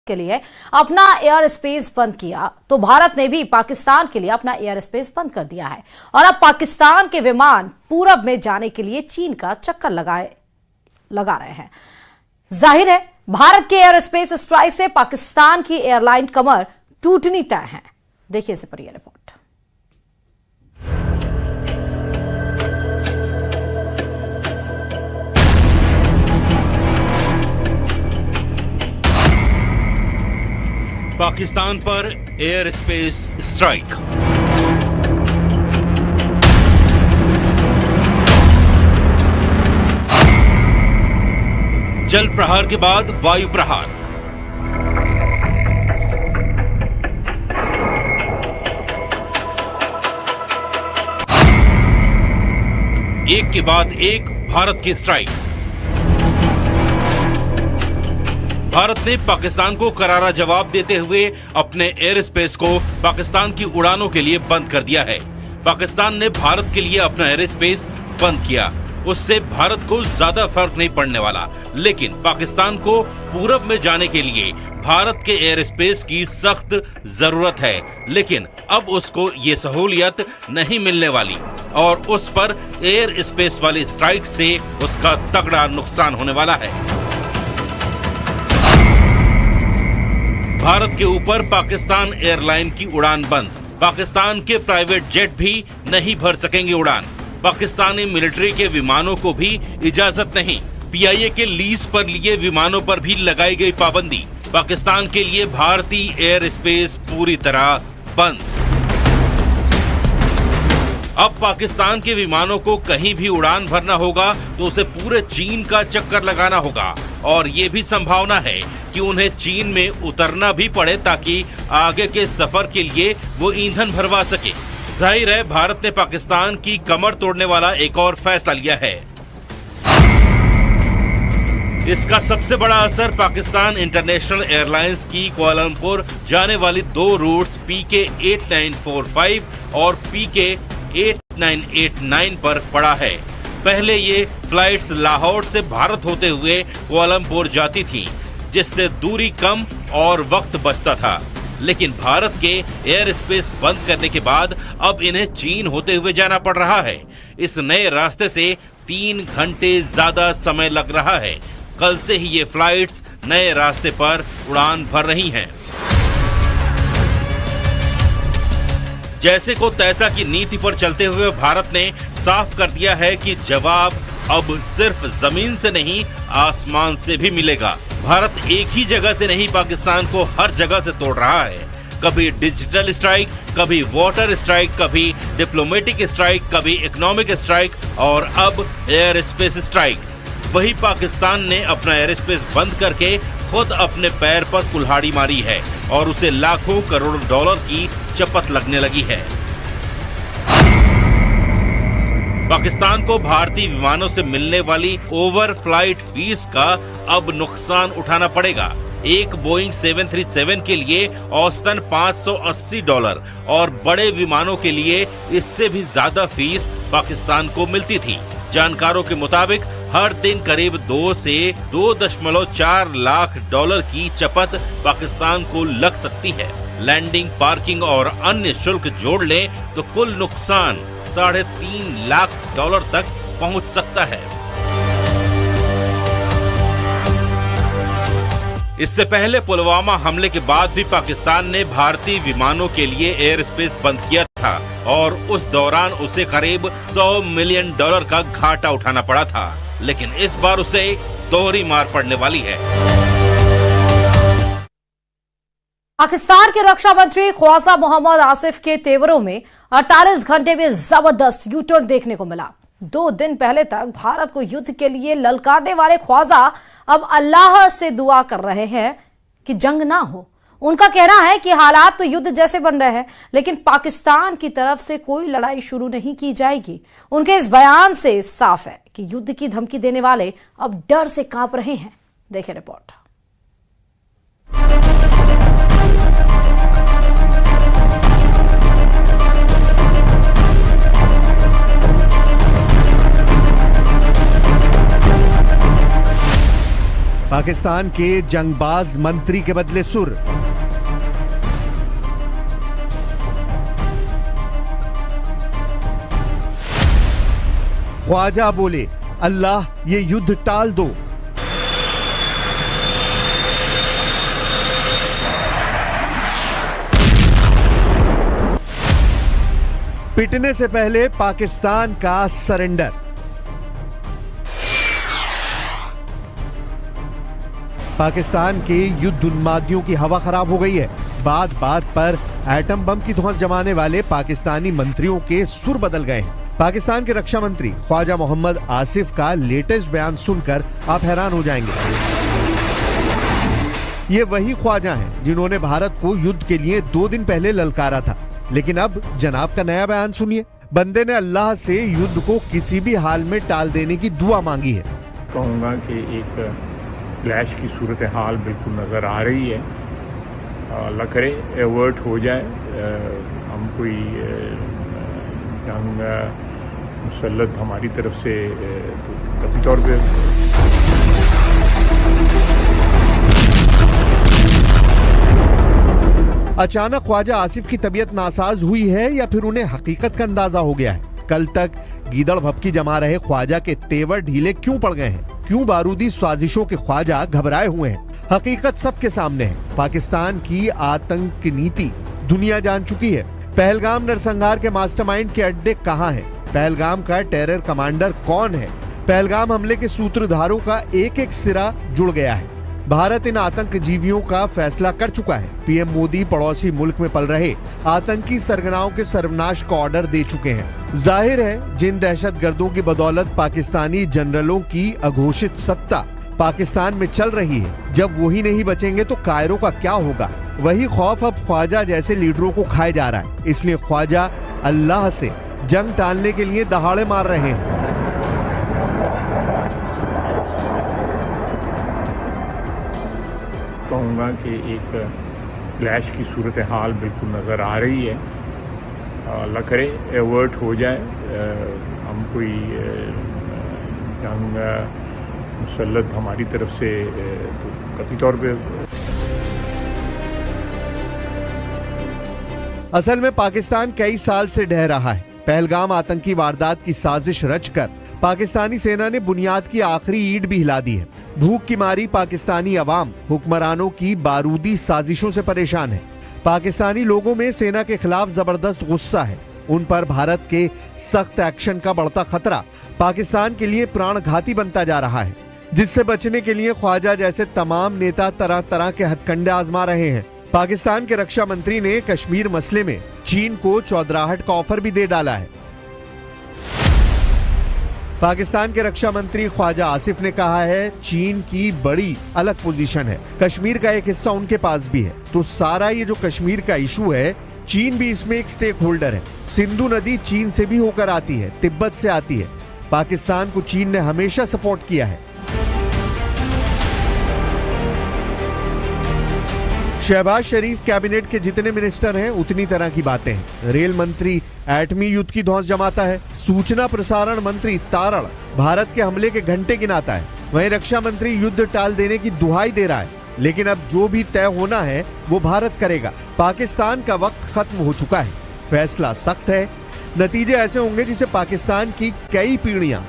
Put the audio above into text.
के लिए अपना एयर स्पेस बंद किया तो भारत ने भी पाकिस्तान के लिए अपना एयर स्पेस बंद कर दिया है और अब पाकिस्तान के विमान पूरब में जाने के लिए चीन का चक्कर लगा रहे हैं। जाहिर है भारत के एयर स्पेस स्ट्राइक से पाकिस्तान की एयरलाइन कमर टूटनी तय है। देखिए इस पर यह रिपोर्ट। पाकिस्तान पर एयर स्पेस स्ट्राइक। जल प्रहार के बाद वायु प्रहार। एक के बाद एक भारत की स्ट्राइक। भारत ने पाकिस्तान को करारा जवाब देते हुए अपने एयर स्पेस को पाकिस्तान की उड़ानों के लिए बंद कर दिया है। पाकिस्तान ने भारत के लिए अपना एयर स्पेस बंद किया, उससे भारत को ज्यादा फर्क नहीं पड़ने वाला, लेकिन पाकिस्तान को पूरब में जाने के लिए भारत के एयर स्पेस की सख्त जरूरत है। लेकिन अब उसको ये सहूलियत नहीं मिलने वाली और उस पर एयर स्पेस वाली स्ट्राइक से उसका तगड़ा नुकसान होने वाला है। भारत के ऊपर पाकिस्तान एयरलाइन की उड़ान बंद। पाकिस्तान के प्राइवेट जेट भी नहीं भर सकेंगे उड़ान। पाकिस्तानी मिलिट्री के विमानों को भी इजाजत नहीं। पीआईए के लीज पर लिए विमानों पर भी लगाई गई पाबंदी। पाकिस्तान के लिए भारतीय एयर स्पेस पूरी तरह बंद। अब पाकिस्तान के विमानों को कहीं भी उड़ान भरना होगा तो उसे पूरे चीन का चक्कर लगाना होगा और ये भी संभावना है कि उन्हें चीन में उतरना भी पड़े ताकि आगे के सफर के लिए वो ईंधन भरवा सके। जाहिर है भारत ने पाकिस्तान की कमर तोड़ने वाला एक और फैसला लिया है। इसका सबसे बड़ा असर पाकिस्तान इंटरनेशनल एयरलाइंस की कुआलालंपुर जाने वाली दो रूट्स PK 8945 और PK 8989 पर पड़ा है। पहले ये फ्लाइट्स लाहौर से भारत होते हुए कुआलालंपुर जाती थीं, जिससे दूरी कम और वक्त बचता था। लेकिन भारत के एयर स्पेस बंद करने के बाद अब इन्हें चीन होते हुए जाना पड़ रहा है। इस नए रास्ते से 3 घंटे ज्यादा समय लग रहा है। कल से ही ये फ्लाइट्स नए रास्ते पर उड़ान भर रही हैं। जैसे को तैसा की नीति पर चलते हुए भारत ने साफ कर दिया है कि जवाब अब सिर्फ जमीन से नहीं आसमान से भी मिलेगा। भारत एक ही जगह से नहीं पाकिस्तान को हर जगह से तोड़ रहा है। कभी डिजिटल स्ट्राइक, कभी वाटर स्ट्राइक, कभी डिप्लोमेटिक स्ट्राइक, कभी इकोनॉमिक स्ट्राइक और अब एयर स्पेस स्ट्राइक। वही पाकिस्तान ने अपना एयर स्पेस बंद करके खुद अपने पैर पर कुल्हाड़ी मारी है और उसे लाखों करोड़ डॉलर की चपत लगने लगी है। पाकिस्तान को भारतीय विमानों से मिलने वाली ओवर फ्लाइट फीस का अब नुकसान उठाना पड़ेगा। एक बोइंग 737 के लिए औसतन $580 और बड़े विमानों के लिए इससे भी ज्यादा फीस पाकिस्तान को मिलती थी। जानकारों के मुताबिक हर दिन करीब 2 से 2.4 लाख डॉलर की चपत पाकिस्तान को लग सकती है। लैंडिंग, पार्किंग और अन्य शुल्क जोड़ लें तो कुल नुकसान $3.5 लाख तक पहुंच सकता है। इससे पहले पुलवामा हमले के बाद भी पाकिस्तान ने भारतीय विमानों के लिए एयर स्पेस बंद किया था और उस दौरान उसे करीब $100 मिलियन का घाटा उठाना पड़ा था। लेकिन इस बार उसे दोहरी मार पड़ने वाली है। पाकिस्तान के रक्षा मंत्री ख्वाजा मोहम्मद आसिफ के तेवरों में 48 घंटे में जबरदस्त यूटर्न देखने को मिला। 2 दिन पहले तक भारत को युद्ध के लिए ललकारने वाले ख्वाजा अब अल्लाह से दुआ कर रहे हैं कि जंग ना हो। उनका कहना है कि हालात तो युद्ध जैसे बन रहे हैं, लेकिन पाकिस्तान की तरफ से कोई लड़ाई शुरू नहीं की जाएगी। उनके इस बयान से साफ है कि युद्ध की धमकी देने वाले अब डर से कांप रहे हैं। देखिए रिपोर्ट। पाकिस्तान के जंगबाज मंत्री के बदले सुर। ख्वाजा बोले, अल्लाह ये युद्ध टाल दो। पिटने से पहले पाकिस्तान का सरेंडर। पाकिस्तान के युद्ध उन्मादियों की हवा खराब हो गई है। बात बात पर एटम बम की धौंस जमाने वाले पाकिस्तानी मंत्रियों के सुर बदल गए हैं। पाकिस्तान के रक्षा मंत्री ख्वाजा मोहम्मद आसिफ का लेटेस्ट बयान सुनकर आप हैरान हो जाएंगे। ये वही ख्वाजा हैं जिन्होंने भारत को युद्ध के लिए 2 दिन पहले ललकारा था, लेकिन अब जनाब का नया बयान सुनिए। बंदे ने अल्लाह से युद्ध को किसी भी हाल में टाल देने की दुआ मांगी है। कहूँगा कि एक क्लैश की सूरत हाल बिल्कुल नज़र आ रही है। अल्लाह करे एवर्ट हो जाए, हम कोई जंग मुसल्लत हमारी तरफ से तो कभी तौर पे अचानक ख्वाजा आसिफ की तबीयत नासाज हुई है या फिर उन्हें हकीकत का अंदाजा हो गया है? कल तक गीदड़ भपकी जमा रहे ख्वाजा के तेवर ढीले क्यों पड़ गए हैं? क्यों बारूदी साजिशों के ख्वाजा घबराए हुए हैं? हकीकत सबके सामने है। पाकिस्तान की आतंक नीति दुनिया जान चुकी है। पहलगाम नरसंहार के मास्टरमाइंड के अड्डे कहां हैं? पहलगाम का टेरर कमांडर कौन है? पहलगाम हमले के सूत्रधारों का एक एक सिरा जुड़ गया है। भारत इन आतंकजीवियों का फैसला कर चुका है। पीएम मोदी पड़ोसी मुल्क में पल रहे आतंकी सरगनाओं के सर्वनाश का ऑर्डर दे चुके हैं। जाहिर है जिन दहशतगर्दों की बदौलत पाकिस्तानी जनरलों की अघोषित सत्ता पाकिस्तान में चल रही है, जब वही नहीं बचेंगे तो कायरों का क्या होगा? वही खौफ अब ख्वाजा जैसे लीडरों को खाए जा रहा है। इसलिए ख्वाजा अल्लाह से जंग टालने के लिए दहाड़े मार रहे हैं। कहूँगा कि एक क्लैश की सूरत हाल बिल्कुल नज़र आ रही है। अल्लाह करे एवर्ट हो जाए, हम कोई जंग मुसल्लत हमारी तरफ से तो कभी तौर पे असल में पाकिस्तान कई साल से ढह रहा है। पहलगाम आतंकी वारदात की साजिश रचकर पाकिस्तानी सेना ने बुनियाद की आखिरी ईंट भी हिला दी है। भूख की मारी पाकिस्तानी अवाम हुक्मरानों की बारूदी साजिशों से परेशान है। पाकिस्तानी लोगों में सेना के खिलाफ जबरदस्त गुस्सा है। उन पर भारत के सख्त एक्शन का बढ़ता खतरा पाकिस्तान के लिए प्राणघाती बनता जा रहा है, जिससे बचने के लिए ख्वाजा जैसे तमाम नेता तरह तरह के हथकंडे आजमा रहे हैं। पाकिस्तान के रक्षा मंत्री ने कश्मीर मसले में चीन को चौधराहट का ऑफर भी दे डाला है। पाकिस्तान के रक्षा मंत्री ख्वाजा आसिफ ने कहा है चीन की बड़ी अलग पोजीशन है, कश्मीर का एक हिस्सा उनके पास भी है, तो सारा ये जो कश्मीर का इशू है चीन भी इसमें एक स्टेक होल्डर है। सिंधु नदी चीन से भी होकर आती है, तिब्बत से आती है। पाकिस्तान को चीन ने हमेशा सपोर्ट किया है। शहबाज शरीफ कैबिनेट के जितने मिनिस्टर हैं उतनी तरह की बातें हैं। रेल मंत्री एटमी युद्ध की धौंस जमाता है। सूचना प्रसारण मंत्री तारड़ भारत के हमले के घंटे गिनाता है। वहीं रक्षा मंत्री युद्ध टाल देने की दुहाई दे रहा है, लेकिन अब जो भी तय होना है वो भारत करेगा। पाकिस्तान का वक्त खत्म हो चुका है, फैसला सख्त है, नतीजे ऐसे होंगे जिसे पाकिस्तान की कई पीढ़ियां